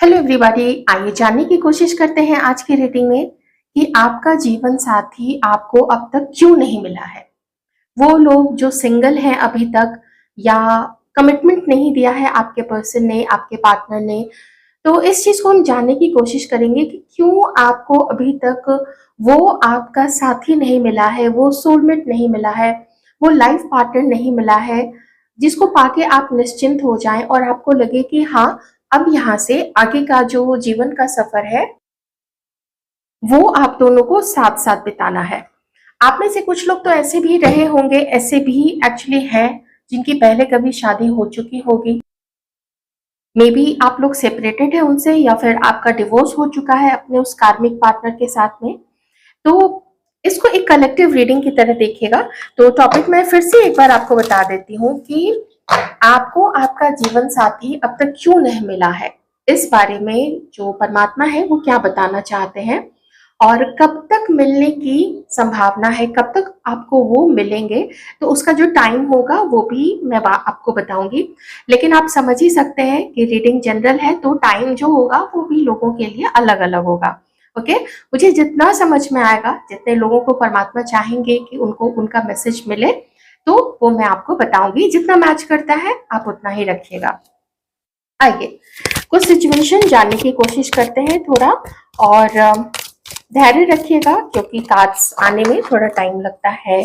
Hello everybody, आइए जानने की कोशिश करते हैं आज की रीडिंग में कि आपका जीवन साथी आपको अब तक क्यों नहीं मिला है। वो लोग जो सिंगल हैं अभी तक, या कमिटमेंट नहीं दिया है आपके पर्सन ने, आपके पार्टनर ने। तो इस चीज को हम जानने की कोशिश करेंगे कि क्यों आपको अभी तक वो आपका साथी नहीं मिला है, वो सोलमेट नहीं मिला है, वो लाइफ पार्टनर नहीं मिला है, जिसको पाके आप निश्चिंत हो जाएं और आपको लगे कि हाँ, अब यहाँ से आगे का जो जीवन का सफर है वो आप दोनों को साथ साथ बिताना है। आप में से कुछ लोग तो ऐसे भी रहे होंगे, ऐसे भी एक्चुअली हैं जिनकी पहले कभी शादी हो चुकी होगी। मे बी आप लोग सेपरेटेड है उनसे, या फिर आपका डिवोर्स हो चुका है अपने उस कार्मिक पार्टनर के साथ में। तो इसको एक कलेक्टिव रीडिंग की तरह देखिएगा। तो टॉपिक मैं फिर से एक बार आपको बता देती हूँ कि आपको आपका जीवन साथी अब तक क्यों नहीं मिला है। इस बारे में जो परमात्मा है वो क्या बताना चाहते हैं और कब तक मिलने की संभावना है, कब तक आपको वो मिलेंगे। तो उसका जो टाइम होगा वो भी मैं आपको बताऊंगी। लेकिन आप समझ ही सकते हैं कि रीडिंग जनरल है, तो टाइम जो होगा वो भी लोगों के लिए अलग अलग होगा। ओके, मुझे जितना समझ में आएगा, जितने लोगों को परमात्मा चाहेंगे कि उनको उनका मैसेज मिले, तो वो मैं आपको बताऊंगी। जितना मैच करता है आप उतना ही रखिएगा। आइए कुछ सिचुएशन जानने की कोशिश करते हैं थोड़ा, और धैर्य रखिएगा क्योंकि कार्ड्स आने में थोड़ा टाइम लगता है।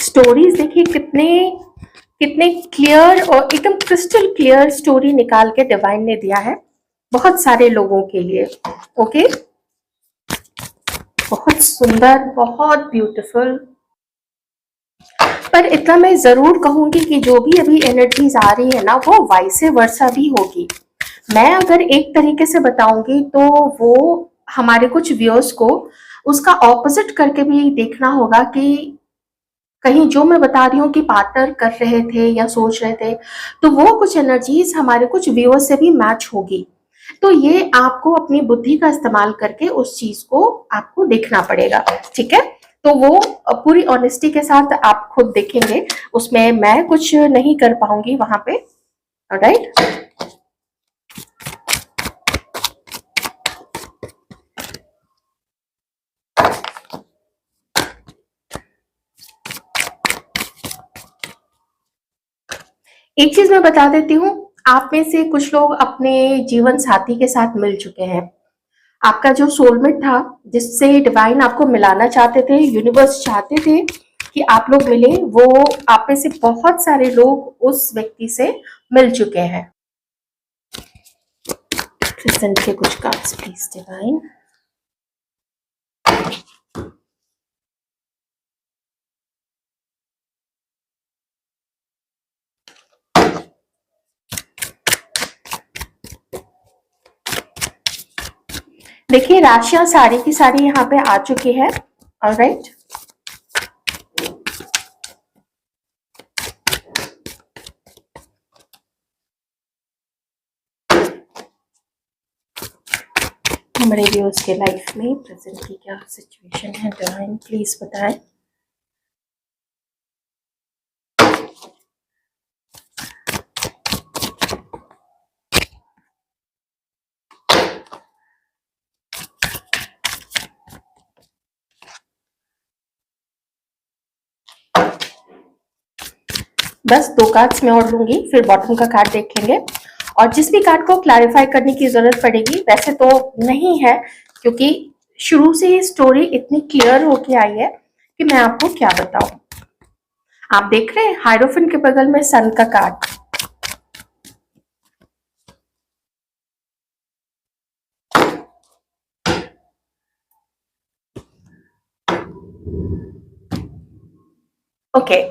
स्टोरीज देखिए कितने कितने क्लियर और एकदम क्रिस्टल क्लियर स्टोरी निकाल के डिवाइन ने दिया है बहुत सारे लोगों के लिए। ओके, बहुत सुंदर, बहुत ब्यूटीफुल। पर इतना मैं जरूर कहूंगी कि जो भी अभी एनर्जीज आ रही है ना, वो वाइसे वर्सा भी होगी। मैं अगर एक तरीके से बताऊंगी तो वो हमारे कुछ व्यूअर्स को उसका ऑपोजिट करके भी देखना होगा कि कहीं जो मैं बता रही हूँ कि पार्टनर कर रहे थे या सोच रहे थे, तो वो कुछ एनर्जीज हमारे कुछ व्यूअर्स से भी मैच होगी। तो ये आपको अपनी बुद्धि का इस्तेमाल करके उस चीज को आपको देखना पड़ेगा। ठीक है, तो वो पूरी ऑनेस्टी के साथ आप खुद देखेंगे, उसमें मैं कुछ नहीं कर पाऊंगी वहां पे। ऑलराइट, एक चीज मैं बता देती हूँ, आप में से कुछ लोग अपने जीवन साथी के साथ मिल चुके हैं। आपका जो सोलमेट था, जिससे डिवाइन आपको मिलाना चाहते थे, यूनिवर्स चाहते थे कि आप लोग मिले, वो आप में से बहुत सारे लोग उस व्यक्ति से मिल चुके हैं। प्रेजेंट के कुछ कार्ड्स प्लीज डिवाइन। देखिए राशियां सारी की सारी यहाँ पे आ चुकी है। ऑलराइट, हमारे व्यूअर्स के लाइफ में प्रेजेंट की क्या सिचुएशन है, डिवाइन प्लीज बताएं। बस दो कार्ड्स मैं और लूंगी, फिर बॉटम का कार्ड देख लेंगे। और जिस भी कार्ड को क्लैरिफाई करने की जरूरत पड़ेगी, वैसे तो नहीं है क्योंकि शुरू से ही स्टोरी इतनी क्लियर होके आई है कि मैं आपको क्या बताऊं। आप देख रहे हैं हाइरोफिन के बगल में सन का कार्ड। ओके,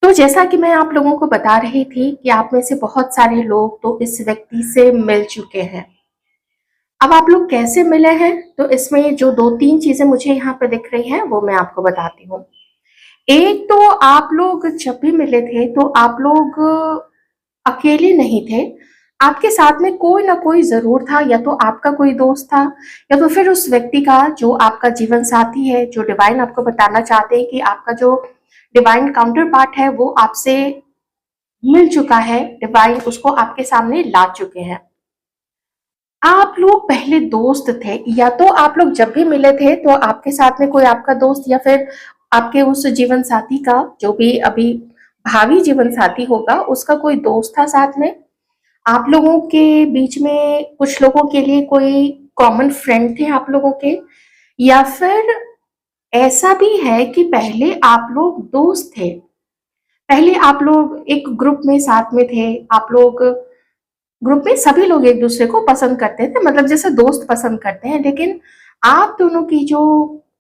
तो जैसा कि मैं आप लोगों को बता रही थी कि आप में से बहुत सारे लोग तो इस व्यक्ति से मिल चुके हैं। अब आप लोग कैसे मिले हैं, तो इसमें जो दो तीन चीजें मुझे यहाँ पे दिख रही हैं वो मैं आपको बताती हूँ। एक तो आप लोग जब भी मिले थे तो आप लोग अकेले नहीं थे, आपके साथ में कोई ना कोई ज़रूर था, या तो आपका कोई दोस्त था या तो फिर उस व्यक्ति का जो आपका जीवन साथी है, जो डिवाइन आपको बताना चाहते हैं कि आपका जो डिवाइन काउंटर पार्ट है वो आपसे मिल चुका है, डिवाइन उसको आपके सामने ला चुके हैं। आप लोग पहले दोस्त थे, या तो आप लोग जब भी मिले थे तो आपके साथ में कोई आपका दोस्त या फिर आपके उस जीवन साथी का, जो भी अभी भावी जीवन साथी होगा, उसका कोई दोस्त था साथ में। आप लोगों के बीच में कुछ लोगों के लिए कोई कॉमन फ्रेंड थे आप लोगों के, या फिर ऐसा भी है कि पहले आप लोग दोस्त थे, पहले आप लोग एक ग्रुप में साथ में थे, आप लोग ग्रुप में सभी लोग एक दूसरे को पसंद करते थे, मतलब जैसे दोस्त पसंद करते हैं, लेकिन आप दोनों की जो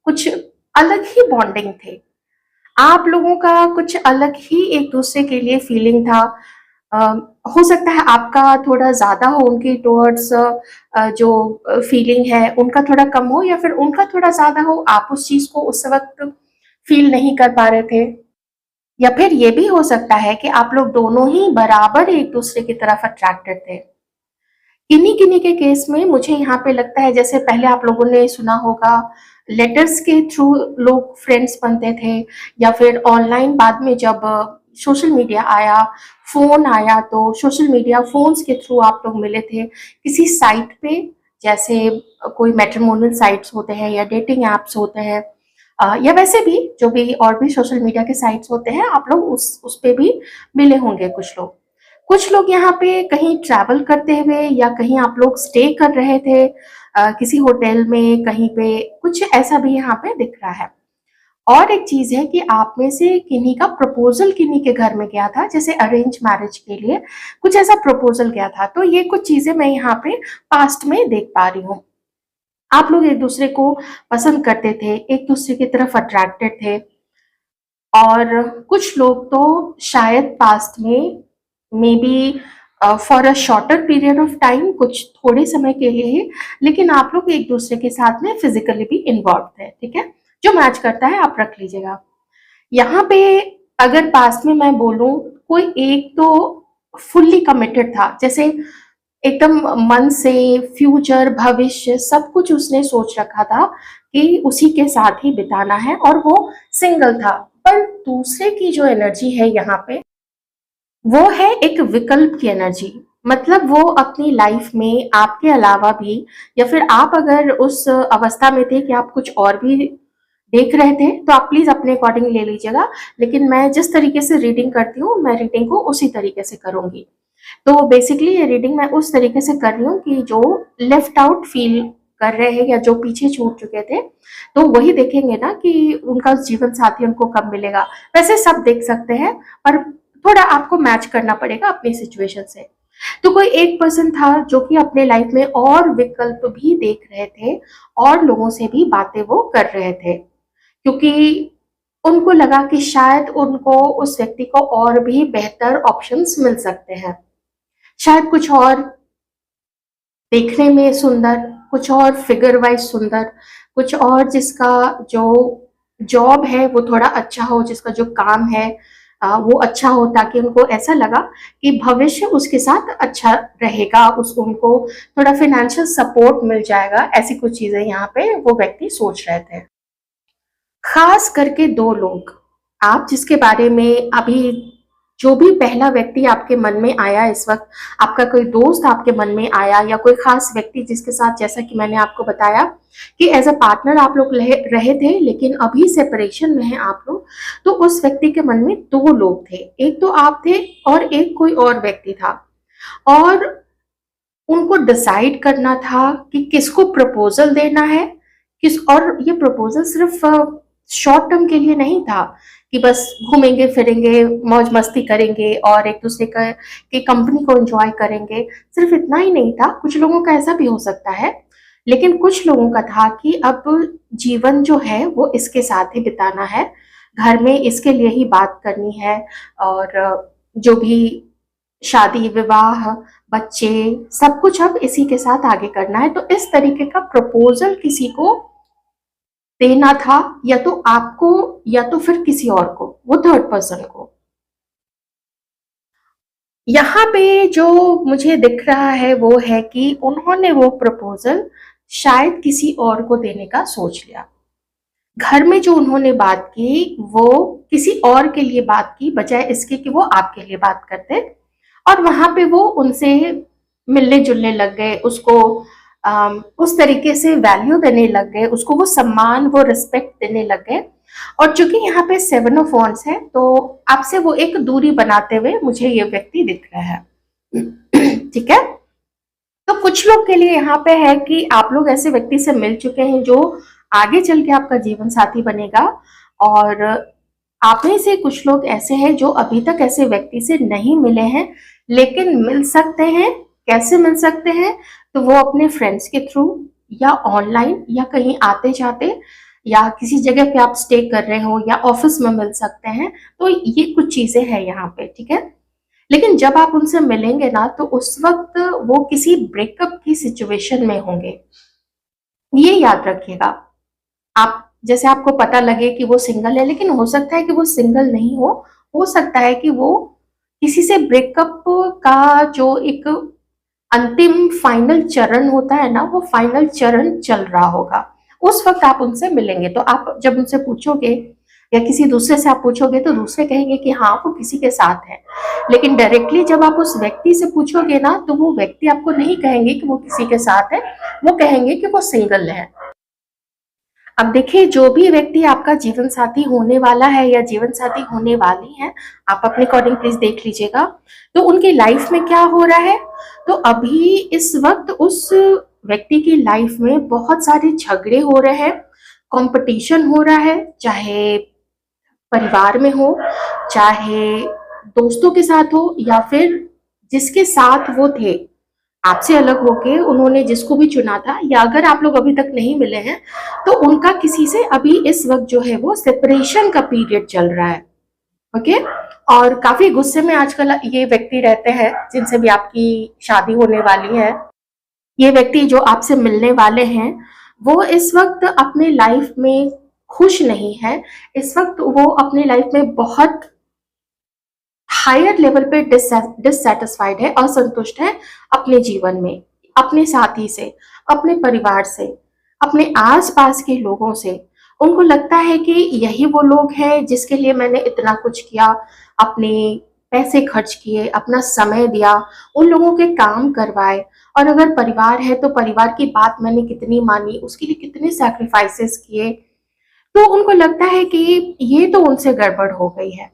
कुछ अलग ही बॉन्डिंग थे, आप लोगों का कुछ अलग ही एक दूसरे के लिए फीलिंग था। अ, हो सकता है आपका थोड़ा ज़्यादा हो उनकी टुवर्ड्स, जो फीलिंग है उनका थोड़ा कम हो, या फिर उनका थोड़ा ज़्यादा हो, आप उस चीज़ को उस वक़्त फ़ील नहीं कर पा रहे थे। या फिर ये भी हो सकता है कि आप लोग दोनों ही बराबर एक दूसरे की तरफ अट्रैक्टेड थे। किन्हीं-किन्हीं के केस में मुझे यहाँ पे लगता है, जैसे पहले आप लोगों ने सुना होगा लेटर्स के थ्रू लोग फ्रेंड्स बनते थे, या फिर ऑनलाइन बाद में जब सोशल मीडिया आया, फ़ोन आया, तो सोशल मीडिया फ़ोन्स के थ्रू आप लोग मिले थे किसी साइट पे, जैसे कोई मैट्रिमोनियल साइट्स होते हैं या डेटिंग ऐप्स होते हैं, या वैसे भी जो भी और भी सोशल मीडिया के साइट्स होते हैं, आप लोग उस पे भी मिले होंगे कुछ लोग। कुछ लोग यहाँ पे कहीं ट्रैवल करते हुए, या कहीं आप लोग स्टे कर रहे थे किसी होटल में कहीं पे, कुछ ऐसा भी यहाँ पे दिख रहा है। और एक चीज़ है कि आप में से किन्हीं का प्रपोज़ल किन्हीं के घर में गया था, जैसे अरेंज मैरिज के लिए कुछ ऐसा प्रपोज़ल गया था। तो ये कुछ चीज़ें मैं यहाँ पे पास्ट में देख पा रही हूँ। आप लोग एक-दूसरे को पसंद करते थे, एक-दूसरे की तरफ अट्रैक्टेड थे, और कुछ लोग तो शायद पास्ट में maybe for a shorter period of time, कुछ थोड़े समय के लिए ही, लेकिन आप लोग एक दूसरे के साथ में फिजिकली भी इन्वॉल्व थे, ठीक है? जो मैच करता है आप रख लीजिएगा। यहाँ पे अगर पास्ट में मैं बोलूं, कोई एक तो फुल्ली कमिटेड था, जैसे एकदम मन से फ्यूचर भविष्य सब कुछ उसने सोच रखा था कि उसी के साथ ही बिताना है, और वो सिंगल था। पर दूसरे की जो एनर्जी है यहाँ पे, वो है एक विकल्प की एनर्जी, मतलब वो अपनी लाइफ में आपके अलावा भी, या फिर आप अगर उस अवस्था में थे कि आप कुछ और भी देख रहे थे, तो आप प्लीज अपने अकॉर्डिंग ले लीजिएगा, लेकिन मैं जिस तरीके से रीडिंग करती हूँ, मैं रीडिंग को उसी तरीके से करूंगी। तो बेसिकली ये रीडिंग मैं उस तरीके से कर रही हूँ कि जो लेफ्ट आउट फील कर रहे हैं, या जो पीछे छूट चुके थे, तो वही देखेंगे ना कि उनका जीवन साथी उनको कब मिलेगा। वैसे सब देख सकते हैं, पर थोड़ा आपको मैच करना पड़ेगा अपनी सिचुएशन से। तो कोई एक पर्सन था जो कि अपने लाइफ में और विकल्प भी देख रहे थे, और लोगों से भी बातें वो कर रहे थे, क्योंकि उनको लगा कि शायद उनको उस व्यक्ति को और भी बेहतर ऑप्शंस मिल सकते हैं, शायद कुछ और देखने में सुंदर, कुछ और फिगर वाइज सुंदर, कुछ और जिसका जो जॉब है वो थोड़ा अच्छा हो, जिसका जो काम है वो अच्छा हो, ताकि उनको ऐसा लगा कि भविष्य उसके साथ अच्छा रहेगा, उसको उनको थोड़ा फाइनेंशियल सपोर्ट मिल जाएगा। ऐसी कुछ चीजें यहाँ पे वो व्यक्ति सोच रहे थे। खास करके दो लोग, आप जिसके बारे में अभी, जो भी पहला व्यक्ति आपके मन में आया इस वक्त, आपका कोई दोस्त आपके मन में आया, या कोई खास व्यक्ति जिसके साथ, जैसा कि मैंने आपको बताया कि एज अ पार्टनर आप लोग रहे थे, लेकिन अभी सेपरेशन में हैं आप लोग, तो उस व्यक्ति के मन में दो लोग थे, एक तो आप थे और एक कोई और व्यक्ति था, और उनको डिसाइड करना था कि किसको प्रपोजल देना है, किस, और ये प्रपोजल सिर्फ शॉर्ट टर्म के लिए नहीं था कि बस घूमेंगे फिरेंगे मौज मस्ती करेंगे और एक दूसरे का की कंपनी को एंजॉय करेंगे, सिर्फ इतना ही नहीं था। कुछ लोगों का ऐसा भी हो सकता है, लेकिन कुछ लोगों का था कि अब जीवन जो है वो इसके साथ ही बिताना है, घर में इसके लिए ही बात करनी है, और जो भी शादी विवाह बच्चे सब कुछ अब इसी के साथ आगे करना है। तो इस तरीके का प्रपोजल किसी को देना था, या तो आपको या तो फिर किसी और को, वो थर्ड पर्सन को। यहाँ पे जो मुझे दिख रहा है वो है कि उन्होंने वो प्रपोजल शायद किसी और को देने का सोच लिया। घर में जो उन्होंने बात की वो किसी और के लिए बात की, बजाय इसके कि वो आपके लिए बात करते। और वहां पे वो उनसे मिलने जुलने लग गए, उसको उस तरीके से वैल्यू देने लग गए, उसको वो सम्मान, वो रिस्पेक्ट देने लग गए। और चूंकि यहाँ पे 7 ऑफ वांड्स है, तो आपसे वो एक दूरी बनाते हुए मुझे ये व्यक्ति दिख रहा है। ठीक है, तो कुछ लोग के लिए यहाँ पे है कि आप लोग ऐसे व्यक्ति से मिल चुके हैं जो आगे चल के आपका जीवन साथी बनेगा, और आप में से कुछ लोग ऐसे हैं जो अभी तक ऐसे व्यक्ति से नहीं मिले हैं, लेकिन मिल सकते हैं। कैसे मिल सकते हैं? तो वो अपने फ्रेंड्स के थ्रू, या ऑनलाइन, या कहीं आते जाते, या किसी जगह पे आप स्टे कर रहे हो, या ऑफिस में मिल सकते हैं। तो ये कुछ चीजें हैं यहाँ पे, ठीक है। लेकिन जब आप उनसे मिलेंगे ना, तो उस वक्त वो किसी ब्रेकअप की सिचुएशन में होंगे, ये याद रखिएगा। आप जैसे आपको पता लगे कि वो सिंगल है, लेकिन हो सकता है कि वो सिंगल नहीं हो सकता है कि वो किसी से ब्रेकअप का जो एक अंतिम फाइनल चरण होता है ना, वो फाइनल चरण चल रहा होगा। उस वक्त आप उनसे मिलेंगे, तो आप जब उनसे पूछोगे या किसी दूसरे से आप पूछोगे, तो दूसरे कहेंगे कि हाँ वो किसी के साथ है। लेकिन डायरेक्टली जब आप उस व्यक्ति से पूछोगे ना, तो वो व्यक्ति आपको नहीं कहेंगे कि वो किसी के साथ है, वो कहेंगे कि वो सिंगल है। अब देखिए, जो भी व्यक्ति आपका जीवन साथी होने वाला है या जीवन साथी होने वाली है, आप अपने अकॉर्डिंग प्लीज देख लीजिएगा, तो उनकी लाइफ में क्या हो रहा है। तो अभी इस वक्त उस व्यक्ति की लाइफ में बहुत सारे झगड़े हो रहे हैं, कंपटीशन हो रहा है, चाहे परिवार में हो, चाहे दोस्तों के साथ हो, या फिर जिसके साथ वो थे, आपसे अलग होके उन्होंने जिसको भी चुना था, या अगर आप लोग अभी तक नहीं मिले हैं, तो उनका किसी से अभी इस वक्त जो है वो सेपरेशन का पीरियड चल रहा है। ओके, और काफी गुस्से में आजकल ये व्यक्ति रहते हैं जिनसे भी आपकी शादी होने वाली है। ये व्यक्ति जो आपसे मिलने वाले हैं, वो इस वक्त अपने लाइफ में खुश नहीं है। इस वक्त वो अपनी लाइफ में बहुत हायर लेवल पे डिससेटिस्फाइड है, असंतुष्ट है अपने जीवन में, अपने साथी से, अपने परिवार से, अपने आसपास के लोगों से। उनको लगता है कि यही वो लोग हैं जिसके लिए मैंने इतना कुछ किया, अपने पैसे खर्च किए, अपना समय दिया, उन लोगों के काम करवाए। और अगर परिवार है तो परिवार की बात मैंने कितनी मानी, उसके लिए कितने सैक्रिफाइसेस किए। तो उनको लगता है कि ये तो उनसे गड़बड़ हो गई है।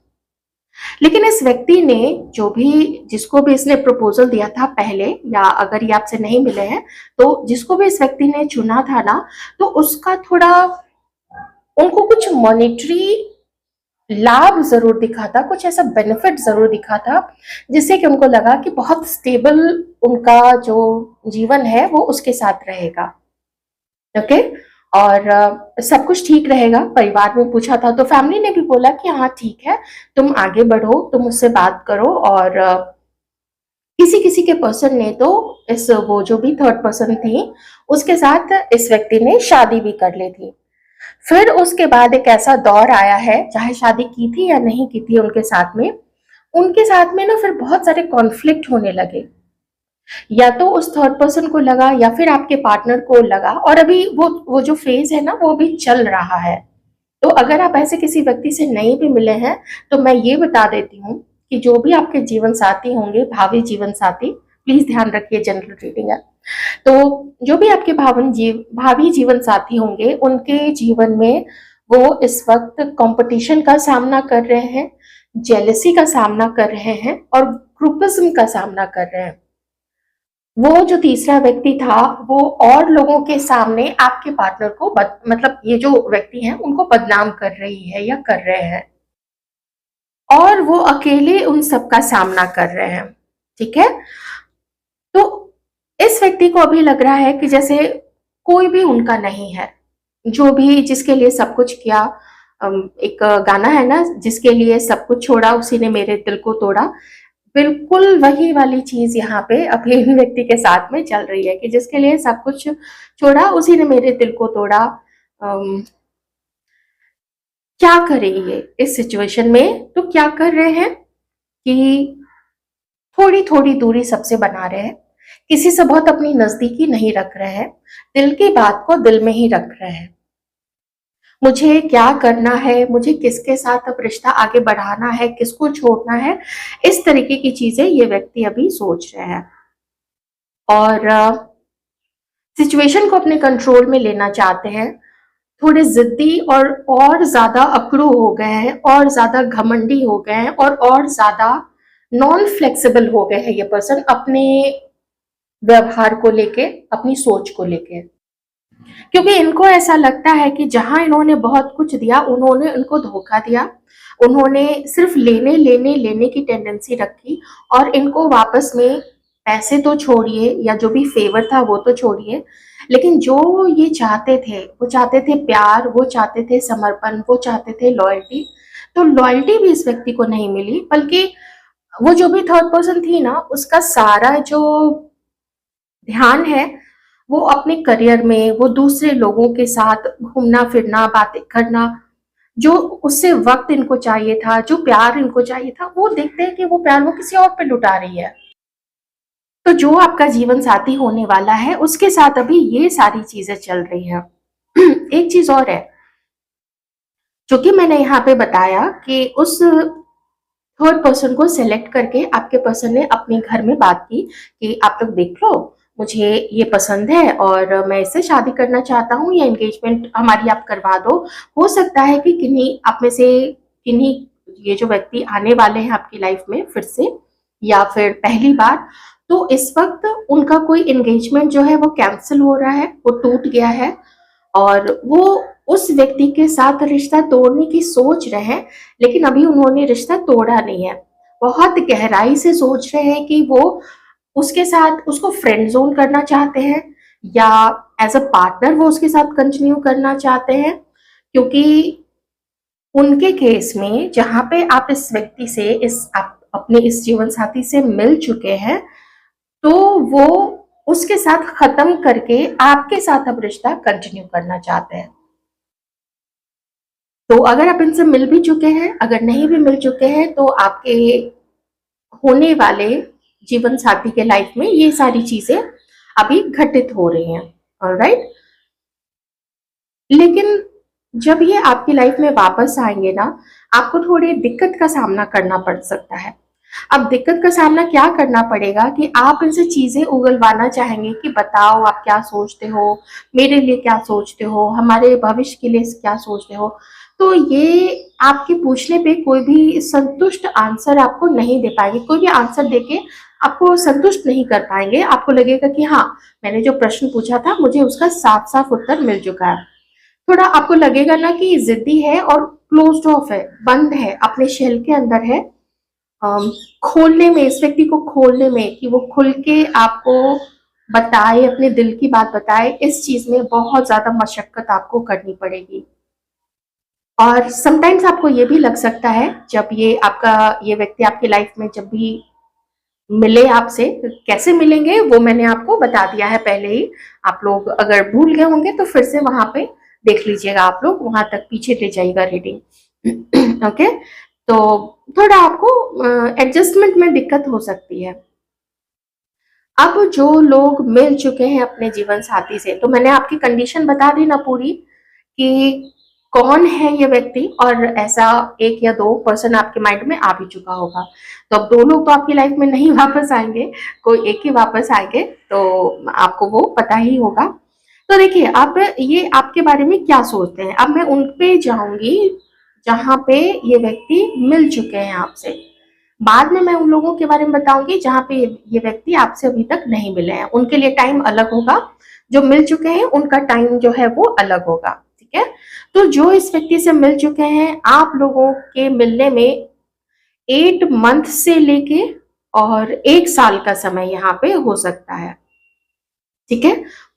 लेकिन इस व्यक्ति ने, जो भी, जिसको भी इसने प्रपोजल दिया था पहले, या अगर ये आपसे नहीं मिले हैं, तो जिसको भी इस व्यक्ति ने चुना था ना, तो उसका थोड़ा उनको कुछ मॉनेटरी लाभ जरूर दिखा था, कुछ ऐसा बेनिफिट जरूर दिखा था, जिससे कि उनको लगा कि बहुत स्टेबल उनका जो जीवन है वो उसके साथ रहेगा। ओके, और सब कुछ ठीक रहेगा। परिवार में पूछा था तो फैमिली ने भी बोला कि हाँ ठीक है, तुम आगे बढ़ो, तुम उससे बात करो। और किसी किसी के पर्सन ने तो इस, वो जो भी थर्ड पर्सन थी, उसके साथ इस व्यक्ति ने शादी भी कर ली थी। फिर उसके बाद एक ऐसा दौर आया है, चाहे शादी की थी या नहीं की थी उनके साथ में ना फिर बहुत सारे कॉन्फ्लिक्ट होने लगे। या तो उस थर्ड पर्सन को लगा, या फिर आपके पार्टनर को लगा, और अभी वो जो फेज है ना, वो भी चल रहा है। तो अगर आप ऐसे किसी व्यक्ति से नहीं भी मिले हैं, तो मैं ये बता देती हूँ कि जो भी आपके जीवन साथी होंगे, भावी जीवन साथी, प्लीज ध्यान रखिए, जनरल रीडिंग है, तो जो भी आपके भावी जीवन साथी होंगे, उनके जीवन में वो इस वक्त कंपटीशन का सामना कर रहे हैं, जेलसी का सामना कर रहे हैं, और ग्रुपिज्म का सामना कर रहे हैं। वो जो तीसरा व्यक्ति था, वो और लोगों के सामने आपके पार्टनर को मतलब ये जो व्यक्ति हैं उनको बदनाम कर रही है या कर रहे हैं, और वो अकेले उन सब का सामना कर रहे हैं। ठीक है, तो इस व्यक्ति को अभी लग रहा है कि जैसे कोई भी उनका नहीं है, जो भी जिसके लिए सब कुछ किया। एक गाना है ना, जिसके लिए सब कुछ छोड़ा उसी ने मेरे दिल को तोड़ा। बिल्कुल वही वाली चीज यहाँ पे अभी इन व्यक्ति के साथ में चल रही है कि जिसके लिए सब कुछ छोड़ा उसी ने मेरे दिल को तोड़ा। क्या करें ये इस सिचुएशन में? तो क्या कर रहे हैं कि थोड़ी थोड़ी दूरी सबसे बना रहे हैं, किसी से बहुत अपनी नजदीकी नहीं रख रहे हैं, दिल की बात को दिल में ही रख रहे हैं। मुझे क्या करना है, मुझे किसके साथ अब रिश्ता आगे बढ़ाना है, किसको छोड़ना है, इस तरीके की चीजें ये व्यक्ति अभी सोच रहे हैं और सिचुएशन को अपने कंट्रोल में लेना चाहते हैं। थोड़े जिद्दी और ज्यादा अकड़ू हो गए हैं, और ज्यादा घमंडी हो गए हैं, और ज्यादा नॉन फ्लेक्सिबल हो गए हैं ये पर्सन अपने व्यवहार को लेके, अपनी सोच को लेके। क्योंकि इनको ऐसा लगता है कि जहां इन्होंने बहुत कुछ दिया, उन्होंने उनको धोखा दिया, उन्होंने सिर्फ लेने लेने लेने की टेंडेंसी रखी, और इनको वापस में पैसे तो छोड़िए या जो भी फेवर था वो तो छोड़िए, लेकिन जो ये चाहते थे, वो चाहते थे प्यार, वो चाहते थे समर्पण, वो चाहते थे लॉयल्टी। तो लॉयल्टी भी इस व्यक्ति को नहीं मिली, बल्कि वो जो भी थर्ड पर्सन थी ना, उसका सारा जो ध्यान है वो अपने करियर में, वो दूसरे लोगों के साथ घूमना फिरना, बातें करना, जो उससे वक्त इनको चाहिए था, जो प्यार इनको चाहिए था, वो देखते हैं कि वो प्यार वो किसी और पे लुटा रही है। तो जो आपका जीवन साथी होने वाला है उसके साथ अभी ये सारी चीजें चल रही हैं। एक चीज और है जो कि मैंने यहाँ पे बताया कि उस थर्ड पर्सन को सिलेक्ट करके आपके पर्सन ने अपने घर में बात की कि आप लोग देख लो, मुझे ये पसंद है और मैं इससे शादी करना चाहता हूँ, या एंगेजमेंट हमारी आप करवा दो। हो सकता है कि किन्हीं आप में से किन्हीं ये जो व्यक्ति आने वाले हैं आपकी लाइफ में फिर से, या फिर पहली बार, तो इस वक्त उनका कोई एंगेजमेंट जो है वो कैंसिल हो रहा है, वो टूट गया है, और वो उस व्यक्ति के साथ रिश्ता तोड़ने की सोच रहे हैं, लेकिन अभी उन्होंने रिश्ता तोड़ा नहीं है। बहुत गहराई से सोच रहे हैं कि वो उसके साथ उसको फ्रेंड जोन करना चाहते हैं, या एज अ पार्टनर वो उसके साथ कंटिन्यू करना चाहते हैं। क्योंकि उनके केस में जहां पे आप इस व्यक्ति से, इस आप अपने इस जीवन साथी से मिल चुके हैं, तो वो उसके साथ खत्म करके आपके साथ अब रिश्ता कंटिन्यू करना चाहते हैं। तो अगर आप इनसे मिल भी चुके हैं, अगर नहीं भी मिल चुके हैं, तो आपके होने वाले जीवन साथी के लाइफ में ये सारी चीजें अभी घटित हो रही हैं। ऑलराइट, लेकिन जब ये आपकी लाइफ में वापस आएंगे ना, आपको थोड़ी दिक्कत का सामना करना पड़ सकता है। अब दिक्कत का सामना क्या करना पड़ेगा कि आप इनसे चीजें उगलवाना चाहेंगे कि बताओ आप क्या सोचते हो, मेरे लिए क्या सोचते हो, हमारे भविष्य के लिए क्या सोचते हो। तो ये आपके पूछने पे कोई भी संतुष्ट आंसर आपको नहीं दे पाएंगे, कोई भी आंसर देके आपको संतुष्ट नहीं कर पाएंगे। आपको लगेगा कि हाँ, मैंने जो प्रश्न पूछा था मुझे उसका साफ साफ उत्तर मिल चुका है। थोड़ा आपको लगेगा ना कि जिद्दी है और क्लोज्ड ऑफ है, बंद है, अपने शेल के अंदर है। खोलने में, इस व्यक्ति को खोलने में कि वो खुल के आपको बताए, अपने दिल की बात बताए, इस चीज में बहुत ज्यादा मशक्कत आपको करनी पड़ेगी। और समटाइम्स आपको ये भी लग सकता है, जब ये व्यक्ति आपकी लाइफ में जब भी मिले आपसे, कैसे मिलेंगे वो मैंने आपको बता दिया है पहले ही। आप लोग अगर भूल गए होंगे तो फिर से वहां पे देख लीजिएगा, आप लोग वहां तक पीछे ले जाइएगा रीडिंग। ओके, तो थोड़ा आपको एडजस्टमेंट में दिक्कत हो सकती है। अब जो लोग मिल चुके हैं अपने जीवन साथी से, तो मैंने आपकी कंडीशन बता दी ना पूरी, कि कौन है ये व्यक्ति, और ऐसा एक या दो पर्सन आपके माइंड में आ भी चुका होगा। तो अब दो लोग तो आपकी लाइफ में नहीं वापस आएंगे, कोई एक ही वापस आएंगे, तो आपको वो पता ही होगा। तो देखिए, अब ये आपके बारे में क्या सोचते हैं, अब मैं उन पे जाऊंगी जहां पे ये व्यक्ति मिल चुके हैं आपसे। बाद में मैं उन लोगों के बारे में बताऊंगी जहां पे ये व्यक्ति आपसे अभी तक नहीं मिले हैं, उनके लिए टाइम अलग होगा। जो मिल चुके हैं उनका टाइम जो है वो अलग होगा, ठीक है। तो जो इस व्यक्ति से मिल चुके हैं, आप लोगों के मिलने में 8 मंथ से लेके और 1 साल का समय यहाँ पे हो सकता है, ठीक है।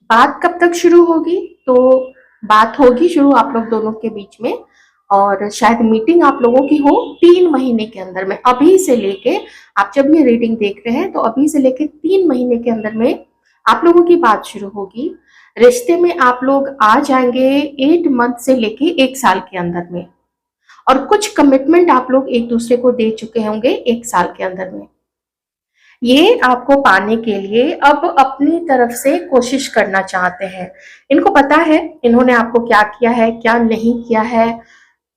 बात कब तक शुरू होगी? तो बात होगी शुरू आप लोग दोनों के बीच में, और शायद मीटिंग आप लोगों की हो 3 महीने के अंदर में। अभी से लेके, आप जब ये रीडिंग देख रहे हैं तो अभी से लेके 3 महीने के अंदर में आप लोगों की बात शुरू होगी। रिश्ते में आप लोग आ जाएंगे 8 मंथ से लेके 1 साल के अंदर में। और कुछ कमिटमेंट आप लोग एक दूसरे को दे चुके होंगे 1 साल के अंदर में। ये आपको पाने के लिए अब अपनी तरफ से कोशिश करना चाहते हैं। इनको पता है इन्होंने आपको क्या किया है, क्या नहीं किया है,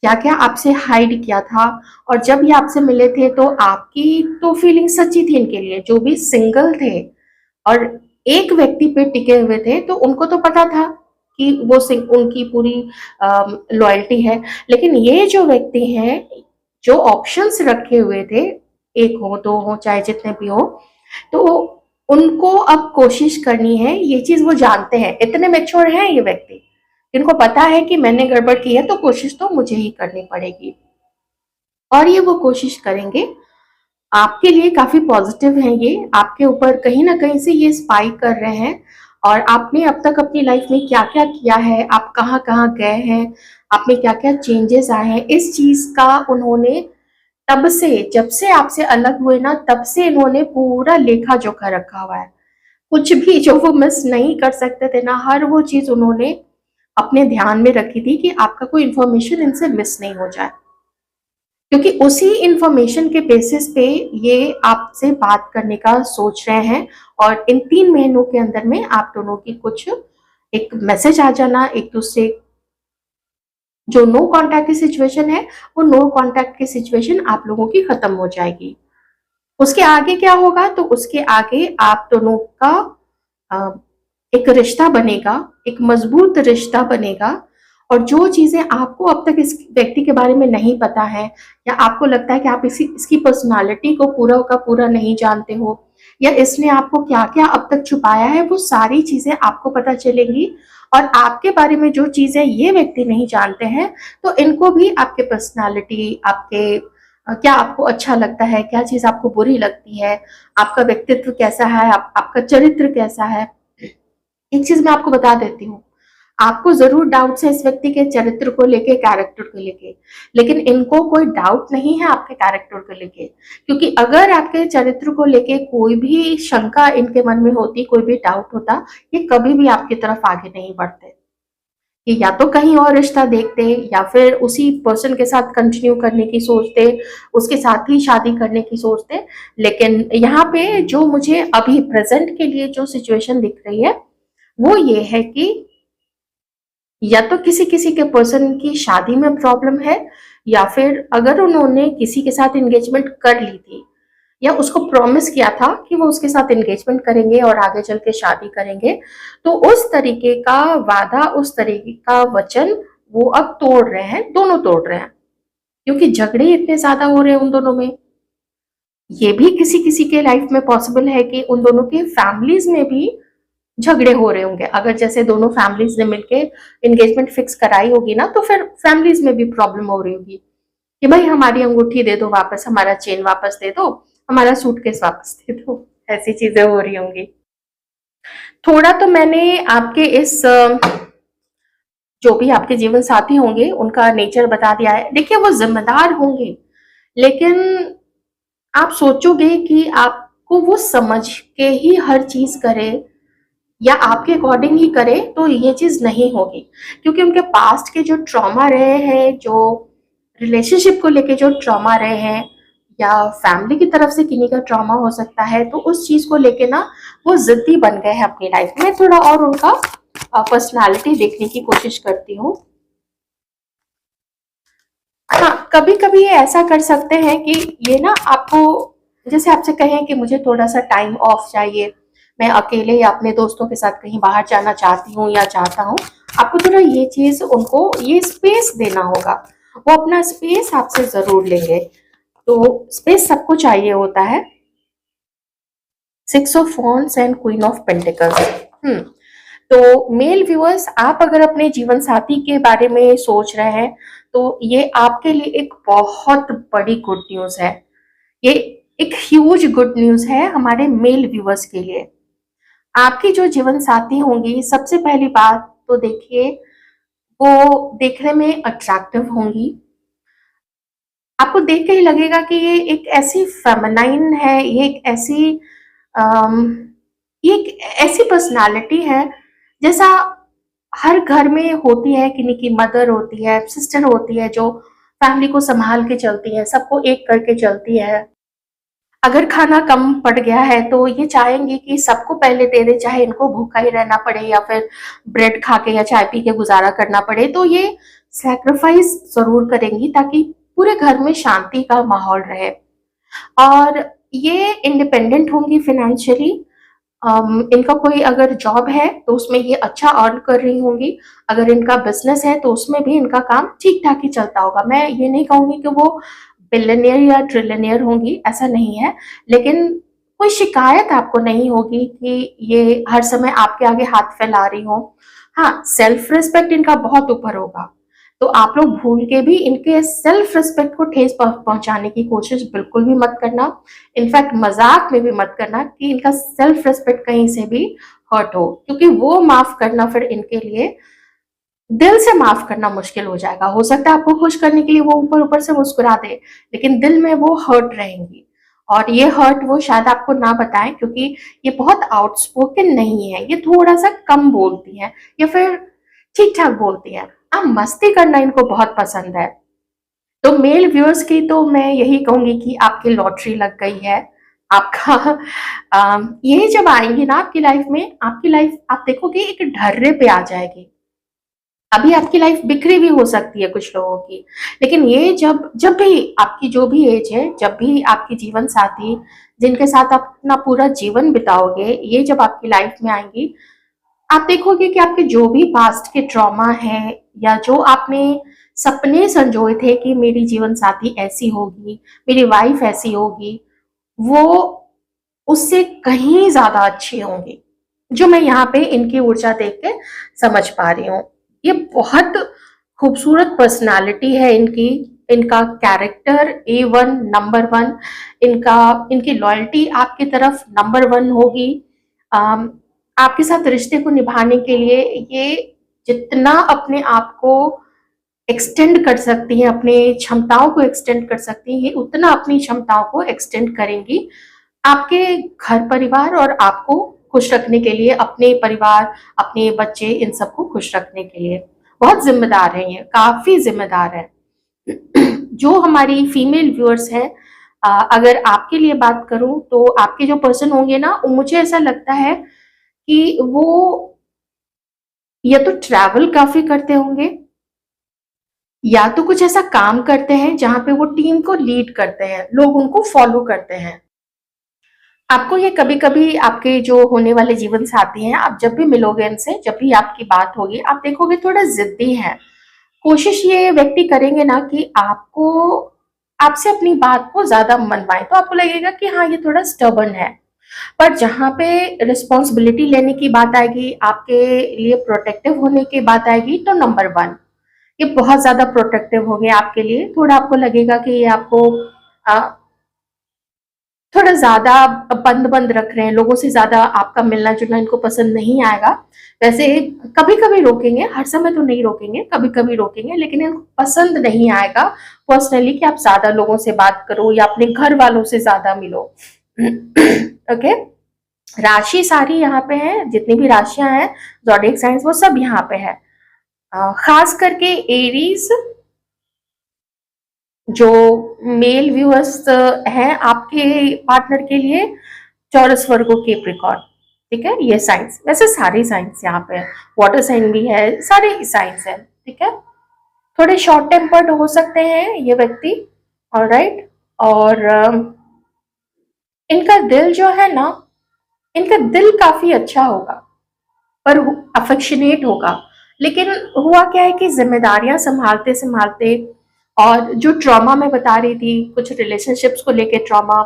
क्या क्या आपसे हाइड किया था। और जब ये आपसे मिले थे तो आपकी तो फीलिंग सच्ची थी इनके लिए, जो भी सिंगल थे और एक व्यक्ति पे टिके हुए थे, तो उनको तो पता था कि वो उनकी पूरी लॉयल्टी है। लेकिन ये जो व्यक्ति हैं, जो ऑप्शंस रखे हुए थे, एक हो दो हो चाहे जितने भी हो, तो उनको अब कोशिश करनी है। ये चीज वो जानते हैं, इतने मेच्योर हैं ये व्यक्ति, इनको पता है कि मैंने गड़बड़ की है तो कोशिश तो मुझे ही करनी पड़ेगी, और ये वो कोशिश करेंगे। आपके लिए काफी पॉजिटिव हैं ये, आपके ऊपर कहीं ना कहीं से ये स्पाई कर रहे हैं। और आपने अब तक अपनी लाइफ में क्या क्या किया है, आप कहाँ कहाँ गए हैं, आप में क्या क्या चेंजेस आए हैं, इस चीज का उन्होंने तब से, जब से आपसे अलग हुए ना, तब से इन्होंने पूरा लेखा जोखा रखा हुआ है। कुछ भी जो वो मिस नहीं कर सकते थे ना, हर वो चीज उन्होंने अपने ध्यान में रखी थी कि आपका कोई इंफॉर्मेशन इनसे मिस नहीं हो जाए, क्योंकि उसी इंफॉर्मेशन के बेसिस पे ये आपसे बात करने का सोच रहे हैं। और इन 3 महीनों के अंदर में आप दोनों की कुछ एक मैसेज आ जाना, एक दूसरे, जो नो कांटेक्ट की सिचुएशन है वो नो कांटेक्ट की सिचुएशन आप लोगों की खत्म हो जाएगी। उसके आगे क्या होगा, तो उसके आगे आप दोनों का अ, एक रिश्ता बनेगा, एक मजबूत रिश्ता बनेगा। और जो चीजें आपको अब तक इस व्यक्ति के बारे में नहीं पता है, या आपको लगता है कि आप इसकी पर्सनालिटी को पूरा का पूरा नहीं जानते हो, या इसने आपको क्या क्या अब तक छुपाया है, वो सारी चीजें आपको पता चलेंगी। और आपके बारे में जो चीजें ये व्यक्ति नहीं जानते हैं, तो इनको भी आपके पर्सनालिटी, आपके क्या आपको अच्छा लगता है, क्या चीज आपको बुरी लगती है, आपका व्यक्तित्व कैसा है, आपका चरित्र कैसा है। एक चीज मैं आपको बता देती हूँ, आपको जरूर डाउट है इस व्यक्ति के चरित्र को लेके, कैरेक्टर को लेके, लेकिन इनको कोई डाउट नहीं है आपके कैरेक्टर को लेके। क्योंकि अगर आपके चरित्र को लेके कोई भी शंका इनके मन में होती, कोई भी डाउट होता, ये कभी भी आपकी तरफ आगे नहीं बढ़ते। कि या तो कहीं और रिश्ता देखते, या फिर उसी पर्सन के साथ कंटिन्यू करने की सोचते, उसके साथ ही शादी करने की सोचते। लेकिन यहाँ पे जो मुझे अभी प्रेजेंट के लिए जो सिचुएशन दिख रही है, वो ये है कि या तो किसी किसी के पर्सन की शादी में प्रॉब्लम है, या फिर अगर उन्होंने किसी के साथ एंगेजमेंट कर ली थी, या उसको प्रॉमिस किया था कि वो उसके साथ एंगेजमेंट करेंगे और आगे चल के शादी करेंगे, तो उस तरीके का वादा, उस तरीके का वचन वो अब तोड़ रहे हैं, दोनों तोड़ रहे हैं। क्योंकि झगड़े इतने ज्यादा हो रहे हैं उन दोनों में। ये भी किसी किसी के लाइफ में पॉसिबल है कि उन दोनों के फैमिलीज में भी झगड़े हो रहे होंगे। अगर जैसे दोनों फैमिलीज ने मिलके एंगेजमेंट फिक्स कराई होगी ना, तो फिर फैमिलीज में भी प्रॉब्लम हो रही होगी कि भाई हमारी अंगूठी दे दो वापस, हमारा चेन वापस दे दो, हमारा सूटकेस वापस दे दो। ऐसी चीजें हो रही होंगी। थोड़ा तो मैंने आपके इस जो भी आपके जीवन साथी होंगे उनका नेचर बता दिया है। देखिए, वो जिम्मेदार होंगे, लेकिन आप सोचोगे कि आपको वो समझ के ही हर चीज करे या आपके अकॉर्डिंग ही करे, तो ये चीज नहीं होगी। क्योंकि उनके पास्ट के जो ट्रॉमा रहे हैं, जो रिलेशनशिप को लेके जो ट्रॉमा रहे हैं, या फैमिली की तरफ से किन्हीं का ट्रॉमा हो सकता है, तो उस चीज को लेके ना वो जिद्दी बन गए हैं अपनी लाइफ में। थोड़ा और उनका पर्सनालिटी देखने की कोशिश करती हूँ। हाँ, कभी कभी ये ऐसा कर सकते हैं कि ये ना आपको, जैसे आपसे कहें कि मुझे थोड़ा सा टाइम ऑफ चाहिए, मैं अकेले या अपने दोस्तों के साथ कहीं बाहर जाना चाहती हूँ या चाहता हूँ, आपको थोड़ा ये चीज, उनको ये स्पेस देना होगा। वो अपना स्पेस आपसे जरूर लेंगे। तो स्पेस सबको चाहिए होता है। 6 of wands and queen of pentacles. तो मेल व्यूअर्स, आप अगर अपने जीवन साथी के बारे में सोच रहे हैं, तो ये आपके लिए एक बहुत बड़ी गुड न्यूज है। ये एक ह्यूज गुड न्यूज है हमारे मेल व्यूअर्स के लिए। आपकी जो जीवन साथी होंगी, सबसे पहली बात तो देखिए, वो देखने में अट्रैक्टिव होंगी। आपको देख के ही लगेगा कि ये एक ऐसी फेमिनाइन है, ये एक ऐसी अम, ये एक ऐसी पर्सनालिटी है जैसा हर घर में होती है। किन्हीं की मदर होती है, सिस्टर होती है, जो फैमिली को संभाल के चलती हैं, सबको एक करके चलती हैं। अगर खाना कम पड़ गया है तो ये चाहेंगी कि सबको पहले दे दे, चाहे इनको भूखा ही रहना पड़े या फिर ब्रेड खा के या चाय पी के गुजारा करना पड़े। तो ये सैक्रिफाइस जरूर करेंगी ताकि पूरे घर में शांति का माहौल रहे। और ये इंडिपेंडेंट होंगी फाइनेंशियली। इनका कोई अगर जॉब है तो उसमें ये अच्छा अर्न कर रही होंगी। अगर इनका बिजनेस है तो उसमें भी इनका काम ठीक ठाक ही चलता होगा। मैं ये नहीं कहूंगी कि वो बिलियनियर या ट्रिलियनियर होंगी, ऐसा नहीं है, लेकिन कोई शिकायत आपको नहीं होगी कि ये हर समय आपके आगे हाथ फैला रही हो। हाँ, सेल्फ रिस्पेक्ट इनका बहुत ऊपर होगा, तो आप लोग भूल के भी इनके सेल्फ रिस्पेक्ट को ठेस पहुंचाने की कोशिश बिल्कुल भी मत करना। इनफैक्ट मजाक में भी मत करना कि इनका सेल्फ रिस्पेक्ट कहीं से भी हर्ट हो, क्योंकि वो माफ करना फिर इनके लिए दिल से माफ करना मुश्किल हो जाएगा। हो सकता है आपको खुश करने के लिए वो ऊपर ऊपर से मुस्कुरा दे, लेकिन दिल में वो हर्ट रहेंगी। और ये हर्ट वो शायद आपको ना बताएं, क्योंकि ये बहुत आउटस्पोकन नहीं है, ये थोड़ा सा कम बोलती है या फिर ठीक ठाक बोलती है। अब मस्ती करना इनको बहुत पसंद है। तो मेल व्यूअर्स की तो मैं यही कहूंगी कि आपकी लॉटरी लग गई है। आपका ये जब आएंगी ना आपकी लाइफ में, आपकी लाइफ आप देखोगे एक ढर्रे पे आ जाएगी। अभी आपकी लाइफ बिखरी भी हो सकती है कुछ लोगों की, लेकिन ये जब जब भी आपकी जो भी एज है, जब भी आपकी जीवन साथी जिनके साथ आप अपना पूरा जीवन बिताओगे, ये जब आपकी लाइफ में आएंगी, आप देखोगे कि आपके जो भी पास्ट के ट्रॉमा है या जो आपने सपने संजोए थे कि मेरी जीवन साथी ऐसी होगी, मेरी वाइफ ऐसी होगी, वो उससे कहीं ज्यादा अच्छी होंगी, जो मैं यहाँ पे इनकी ऊर्जा देख के समझ पा रही हूँ। ये बहुत खूबसूरत पर्सनालिटी है इनकी, इनका कैरेक्टर A1 नंबर 1, इनका इनकी लॉयल्टी आपकी तरफ नंबर 1 होगी। आपके साथ रिश्ते को निभाने के लिए ये जितना अपने आप को एक्सटेंड कर सकती हैं, अपने क्षमताओं को एक्सटेंड कर सकती हैं, ये उतना अपनी क्षमताओं को एक्सटेंड करेंगी आपके घर परिवार और आपको खुश रखने के लिए, अपने परिवार, अपने बच्चे, इन सबको खुश रखने के लिए बहुत जिम्मेदार है, ये काफी जिम्मेदार है। जो हमारी फीमेल व्यूअर्स हैं, अगर आपके लिए बात करूं तो आपके जो पर्सन होंगे ना, मुझे ऐसा लगता है कि वो या तो ट्रैवल काफी करते होंगे या तो कुछ ऐसा काम करते हैं जहां पे वो टीम को लीड करते हैं, लोग उनको फॉलो करते हैं। आपको ये कभी कभी आपके जो होने वाले जीवन साथी हैं, आप जब भी मिलोगे इनसे, जब भी आपकी बात होगी, आप देखोगे थोड़ा जिद्दी है। कोशिश ये व्यक्ति करेंगे ना कि आपको आपसे अपनी बात को ज्यादा मनवाएं, तो आपको लगेगा कि हाँ ये थोड़ा स्टबर्न है। पर जहाँ पे रिस्पॉन्सिबिलिटी लेने की बात आएगी, आपके लिए प्रोटेक्टिव होने की बात आएगी, तो नंबर 1 ये बहुत ज्यादा प्रोटेक्टिव हो गए आपके लिए। थोड़ा आपको लगेगा कि ये आपको थोड़ा ज्यादा बंद बंद रख रहे हैं, लोगों से ज्यादा आपका मिलना जुलना इनको पसंद नहीं आएगा। वैसे कभी कभी रोकेंगे, हर समय तो नहीं रोकेंगे, कभी कभी रोकेंगे, लेकिन इनको पसंद नहीं आएगा पर्सनली कि आप ज्यादा लोगों से बात करो या अपने घर वालों से ज्यादा मिलो। ओके, राशि सारी यहाँ पे है, जितनी भी राशियां हैं ज़ोडिएक साइंस, वो सब यहाँ पे है। खास करके एरीज, जो मेल व्यूअर्स हैं आपके पार्टनर के लिए, चौरस, वर्गो, केप्रिकॉर्न, ठीक है, ये साइंस, वैसे सारे साइंस यहाँ पे है, वाटर साइन भी है, सारे साइंस है, ठीक है। थोड़े शॉर्ट टेम्पर्ड हो सकते हैं ये व्यक्ति, ऑलराइट। और इनका दिल जो है ना, इनका दिल काफी अच्छा होगा पर अफेक्शनेट होगा। लेकिन हुआ क्या है कि जिम्मेदारियां संभालते संभालते, और जो ट्रॉमा मैं बता रही थी, कुछ रिलेशनशिप्स को लेके ट्रॉमा,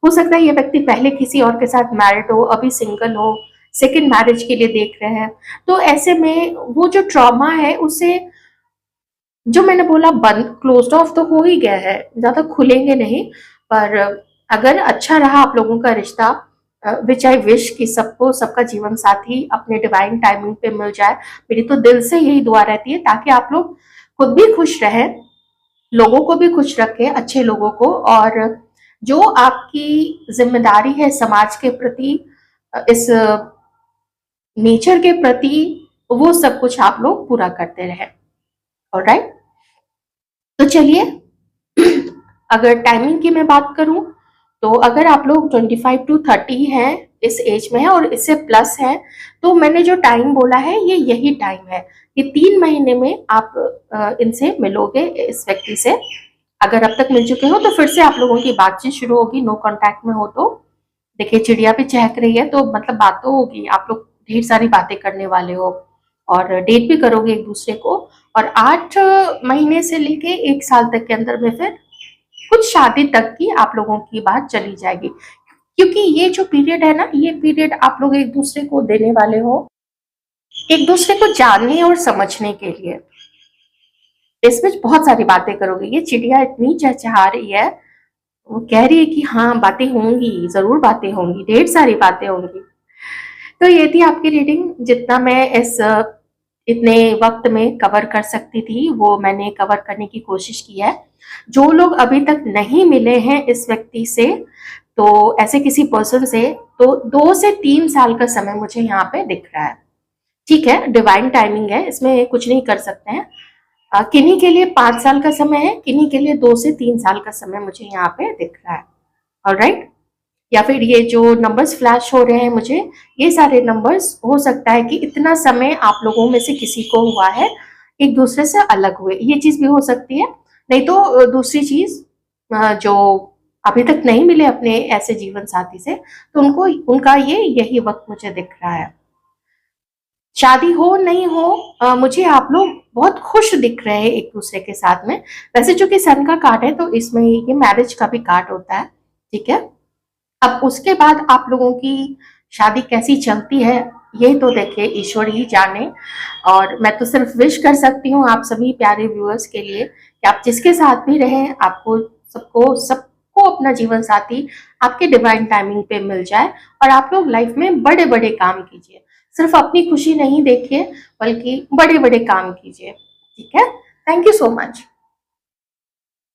हो सकता है ये व्यक्ति पहले किसी और के साथ मैरिड हो, अभी सिंगल हो, सेकंड मैरिज के लिए देख रहे हैं। तो ऐसे में वो जो ट्रॉमा है उसे, जो मैंने बोला, बंद क्लोज्ड ऑफ तो हो ही गया है, ज्यादा खुलेंगे नहीं। पर अगर अच्छा रहा आप लोगों का रिश्ता, विच आई विश कि सबको सबका जीवन साथी अपने डिवाइन टाइमिंग पे मिल जाए, मेरी तो दिल से यही दुआ रहती है, ताकि आप लोग खुद भी खुश रहें, लोगों को भी खुश रखें, अच्छे लोगों को, और जो आपकी जिम्मेदारी है समाज के प्रति, इस नेचर के प्रति, वो सब कुछ आप लोग पूरा करते रहें। ऑलराइट। तो चलिए, अगर टाइमिंग की मैं बात करूं, तो अगर आप लोग 25 टू 30 हैं, इस एज में है और इससे प्लस है, तो मैंने जो टाइम बोला है ये यही टाइम है कि 3 महीने में आप इनसे मिलोगे, इस व्यक्ति से। अगर अब तक मिल चुके हो तो फिर से आप लोगों की बातचीत शुरू होगी, नो कांटेक्ट में हो तो। देखिए चिड़िया भी चहक रही है, तो मतलब बात तो होगी, आप लोग ढेर सारी बातें करने वाले हो और डेट भी करोगे एक दूसरे को। और 8 महीने से लेके 1 साल तक के अंदर में फिर कुछ शादी तक की आप लोगों की बात चली जाएगी, क्योंकि ये जो पीरियड है ना, ये पीरियड आप लोग एक दूसरे को देने वाले हो, एक दूसरे को जानने और समझने के लिए। इसमें बहुत सारी बातें करोगे। ये चिड़िया इतनी चहचहा रही है, वो कह रही है कि हाँ बातें होंगी, जरूर बातें होंगी, ढेर सारी बातें होंगी। तो ये थी आपकी रीडिंग। जितना मैं इस इतने वक्त में कवर कर सकती थी वो मैंने कवर करने की कोशिश की है। जो लोग अभी तक नहीं मिले हैं इस व्यक्ति से, तो ऐसे किसी पर्सन से, तो 2 से 3 साल का समय मुझे यहाँ पे दिख रहा है। ठीक है, डिवाइन टाइमिंग है, इसमें कुछ नहीं कर सकते हैं। किन्हीं के लिए 5 साल का समय है, किन्हीं के लिए 2 से 3 साल का समय मुझे यहाँ पे दिख रहा है। ऑलराइट, या फिर ये जो नंबर्स फ्लैश हो रहे हैं मुझे, ये सारे नंबर्स हो सकता है कि इतना समय आप लोगों में से किसी को हुआ है एक दूसरे से अलग हुए, ये चीज भी हो सकती है। नहीं तो दूसरी चीज, जो अभी तक नहीं मिले अपने ऐसे जीवन साथी से, तो उनको उनका ये यही वक्त मुझे दिख रहा है। शादी हो नहीं हो, मुझे आप लोग बहुत खुश दिख रहे हैं एक दूसरे के साथ में। वैसे चूंकि सन का कार्ड है तो इसमें ये मैरिज का भी कार्ड होता है। ठीक है, अब उसके बाद आप लोगों की शादी कैसी चलती है ये तो देखिए ईश्वर ही जाने। और मैं तो सिर्फ विश कर सकती हूँ आप सभी प्यारे व्यूअर्स के लिए कि आप जिसके साथ भी रहें, आपको सबको सबको अपना जीवन साथी आपके डिवाइन टाइमिंग पे मिल जाए और आप लोग लाइफ में बड़े बड़े काम कीजिए। सिर्फ अपनी खुशी नहीं देखिए, बल्कि बड़े बड़े काम कीजिए। ठीक है, थैंक यू सो मच।